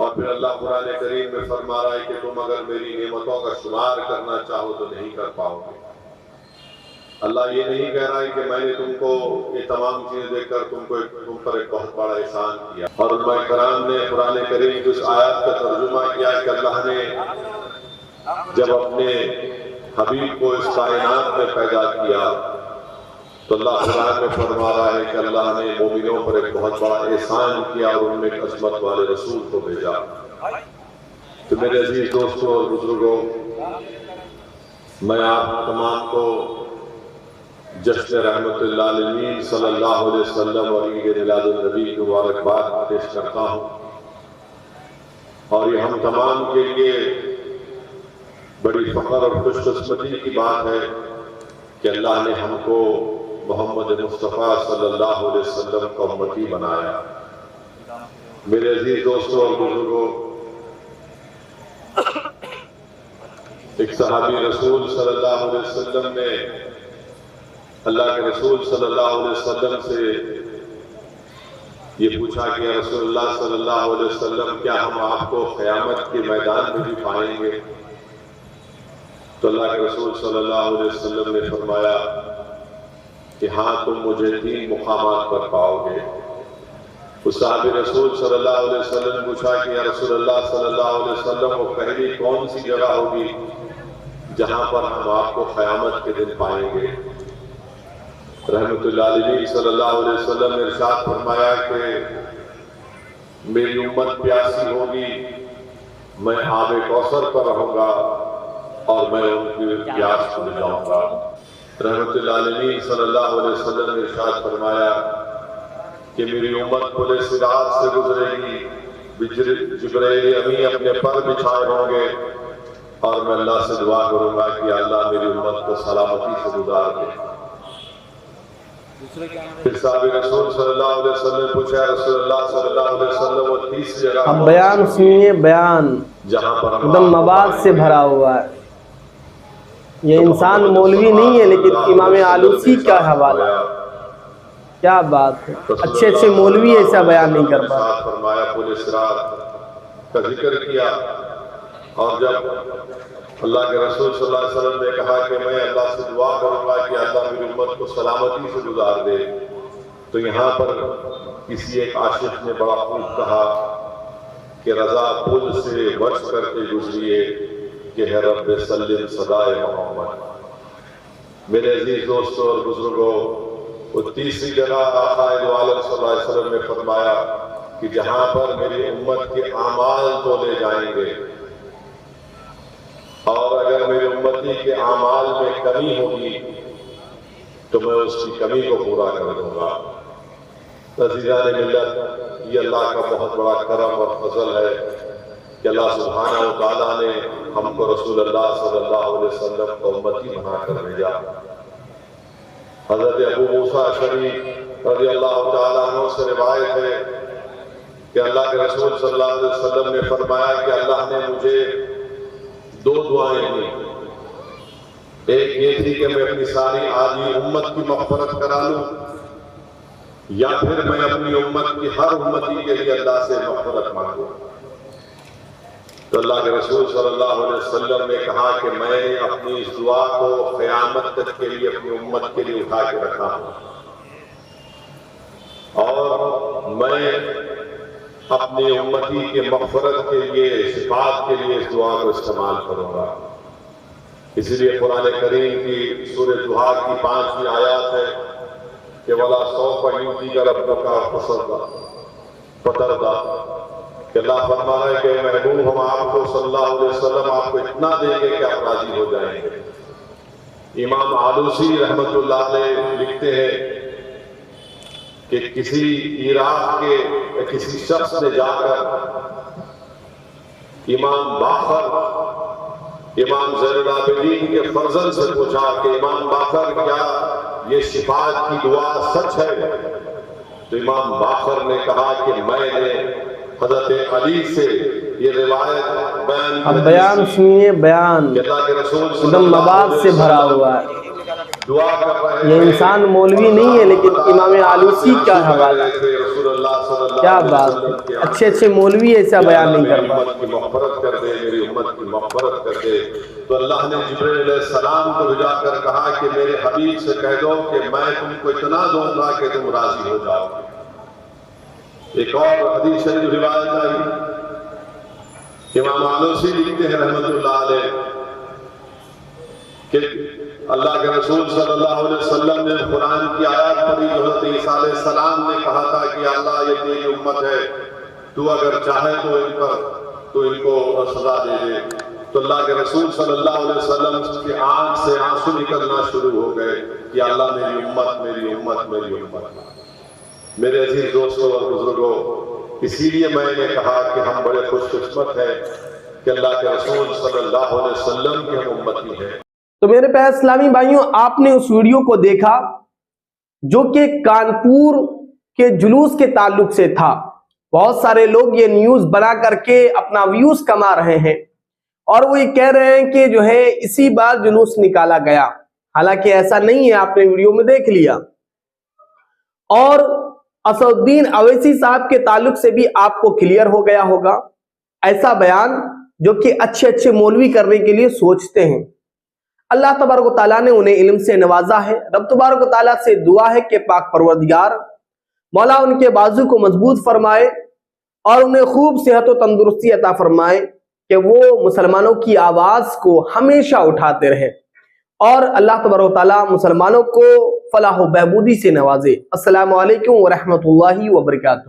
اور پھر اللہ قرآن کریم میں فرما رہا ہے کہ تم اگر میری نعمتوں کا شمار کرنا چاہو تو نہیں کر پاؤ گے۔ اللہ یہ نہیں کہہ رہا ہے کہ میں نے تم کو یہ تمام چیزیں دے کر تم پر ایک بہت بڑا احسان کیا۔ اور علماء کرام نے قرآن کریم کی اس آیات کا ترجمہ کیا کہ اللہ نے جب اپنے حبیب کو اس کائنات میں پیدا کیا تو اللہ قرآن میں فرما رہا ہے کہ اللہ نے مومنوں پر ایک بہت بڑا احسان کیا اور ان میں ایک عظمت والے رسول کو بھیجا۔ تو میرے عزیز دوستوں اور بزرگوں، میں آپ تمام کو جشن رحمت اللہ علیہ صلی اللہ علیہ وسلم اور عید میلاد النبی کی مبارکباد پیش کرتا ہوں، اور یہ ہم تمام کے لیے بڑی فخر اور خوش قسمتی کی بات ہے کہ اللہ نے ہم کو محمد مصطفیٰ صلی اللہ علیہ وسلم کا امتی بنایا۔ میرے عزیز دوستوں اور بزرگوں، ایک صحابی رسول صلی اللہ علیہ وسلم نے اللہ کے رسول صلی اللہ علیہ وسلم سے یہ پوچھا کہ یا رسول اللہ صلی اللہ علیہ وسلم کیا ہم آپ کو قیامت کے میدان میں بھی پائیں گے؟ تو اللہ کے رسول صلی اللہ علیہ وسلم نے فرمایا کہ ہاں تم مجھے 3 مقامات پر پاؤ گے۔ اس صحابی رسول صلی اللہ علیہ وسلم نے پوچھا کہ یا رسول اللہ صلی اللہ علیہ وسلم وہ پہلی کون سی جگہ ہوگی جہاں پر ہم آپ کو قیامت کے دن پائیں گے؟ رحمت اللہ علیہ صلی اللہ علیہ وسلم نے ارشاد فرمایا کہ میری امت پیاسی ہوگی، میں آب کوثر پر رہوں گا اور میں ان کی پیاس کو بجھاؤں گا۔ رحمت اللہ علیہ صلی اللہ علیہ وسلم نے ارشاد فرمایا کہ میری امت پل صراط سے گزرے گی، جبرائیل امی اپنے پر بچھائے ہوں گے، اور میں اللہ سے دعا کروں گا کہ اللہ میری امت کو سلامتی سے گزار دے۔ پھر صحابی رسول صلی اللہ علیہ وسلم نے پوچھا رسول اللہ صلی اللہ علیہ وسلم وہ 30 جگہ اب بیان سنیے، بیان جہاں پر ایک مواد سے بھرا ہوا ہے۔ یہ انسان مولوی نہیں ہے لیکن امام آلوسی کا حوالہ، کیا بات ہے، اچھے اچھے مولوی ایسا بیان نہیں کر پاتے۔ فرمایا پل صراط کا ذکر کیا، اور جب اللہ کے رسول صلی اللہ علیہ وسلم نے کہا کہ میں اللہ سے دعا کروں گا کہ اللہ میری امت کو سلامتی سے گزار دے، تو یہاں پر کسی ایک عاشق نے بڑا خوب کہا کہ رضا پل سے بچ کر کے گزریے کہ ہے رب سلم صدائے محمد۔ میرے عزیز دوستوں اور بزرگوں، وہ 30 جگہ آقا دو عالم صلی اللہ علیہ وسلم نے فرمایا کہ جہاں پر میری امت کے اعمال تولے جائیں گے، اور اگر میری امتی کے اعمال میں کمی ہوگی تو میں اس کی کمی کو پورا کر دوں گا۔ عزیزان ملت، یہ اللہ کا بہت بڑا کرم اور فضل ہے کہ اللہ سبحانہ و تعالیٰ نے ہم کو رسول اللہ صلی اللہ علیہ وسلم کو امتی بنا کر بھیجا۔ حضرت ابو موسیٰ اشعری رضی اللہ تعالیٰ عنہ سے روایت ہے کہ اللہ کے رسول صلی اللہ علیہ وسلم نے فرمایا کہ اللہ نے مجھے 2 دعائیں دی، ایک یہ تھی کہ میں اپنی ساری آدھی امت کی مغفرت کرا لوں، یا پھر میں اپنی امت کی ہر امتی کے لیے اللہ سے مغفرت مانگوں۔ تو اللہ کے رسول صلی اللہ علیہ وسلم نے کہا کہ میں نے اپنی اس دعا کو قیامت تک کے لیے اپنی امت کے لیے اٹھا کے رکھا ہوں، اور میں اپنی امتی کے مغفرت کے لیے، شفاعت کے لیے اس دعا کو استعمال کروں گا۔ اسی لیے قرآن کریم کی سورہ ضحیٰ کی 5ویں آیات ہے کہ وَلَا سَوْفَ يُؤْتِيكَ رَبُّكَ فَتَرْضَىٰ، کہ اللہ فرما رہا ہے کہ محبوب ہم آپ کو صلی اللہ علیہ وسلم آپ کو اتنا دیں گے کہ آپ راضی ہو جائیں گے۔ امام آلوسی رحمت اللہ علیہ لکھتے ہیں کہ کسی عراق کے کسی شخص نے جا کر امام باقر، امام زین العابدین کے فرزند سے پوچھا کہ امام باقر کیا یہ شفاعت کی دعا سچ ہے؟ تو امام باقر نے کہا کہ میں نے حضرت علی سے یہ روایت بیان، اب بیان سنیے، بیان ایک دم مواد سے بھرا ہوا ہے۔ یہ انسان مولوی نہیں ہے لیکن امام آلوسی کا حوالہ ہے۔ اللہ صلی اللہ کیا علیہ بات وسلم کے اچھے اچھے مولوی ایسا بیان نہیں کر میری امت کی مغفرت کر دے، میری امت کی مغفرت کر دے۔ تو اللہ نے جبرائیل علیہ السلام کو بھیجا کر کہا کہ میرے حبیب سے کہہ دو کہ میں تم کو اتنا دوں گا کہ تم راضی ہو جاؤ۔ ایک اور حدیث شریف روایت آئی، امام آلوسی لکھتے ہیں رحمت اللہ علیہ کہ اللہ کے رسول صلی اللہ علیہ وسلم نے قرآن کی آیات پڑھی جو حضرت عیسیٰ علیہ السلام نے کہا تھا کہ اللہ یہ تیری امت ہے، تو اگر چاہے تو ان کو سزا دے دے۔ تو اللہ کے رسول صلی اللہ علیہ وسلم کی آنکھ سے آنسو نکلنا شروع ہو گئے کہ اللہ میری امت میری امت میری امت۔ میرے عزیز دوستوں اور بزرگوں، اسی لیے میں نے کہا کہ ہم بڑے خوش قسمت ہیں کہ اللہ کے رسول صلی اللہ علیہ وسلم کی ہم امتی ہیں۔ تو میرے پیارے اسلامی بھائیوں، آپ نے اس ویڈیو کو دیکھا جو کہ کانپور کے جلوس کے تعلق سے تھا۔ بہت سارے لوگ یہ نیوز بنا کر کے اپنا ویوز کما رہے ہیں اور وہ یہ کہہ رہے ہیں کہ جو ہے اسی بار جلوس نکالا گیا، حالانکہ ایسا نہیں ہے، آپ نے ویڈیو میں دیکھ لیا۔ اور اسد الدین اویسی صاحب کے تعلق سے بھی آپ کو کلیئر ہو گیا ہوگا، ایسا بیان جو کہ اچھے اچھے مولوی کرنے کے لیے سوچتے ہیں۔ اللہ تبارک و تعالیٰ نے انہیں علم سے نوازا ہے۔ رب تبارک و تعالیٰ سے دعا ہے کہ پاک پروردگار مولا ان کے بازو کو مضبوط فرمائے اور انہیں خوب صحت و تندرستی عطا فرمائے کہ وہ مسلمانوں کی آواز کو ہمیشہ اٹھاتے رہے، اور اللہ تبارک و تعالیٰ مسلمانوں کو فلاح و بہبودی سے نوازے۔ السلام علیکم ورحمۃ اللہ وبرکاتہ۔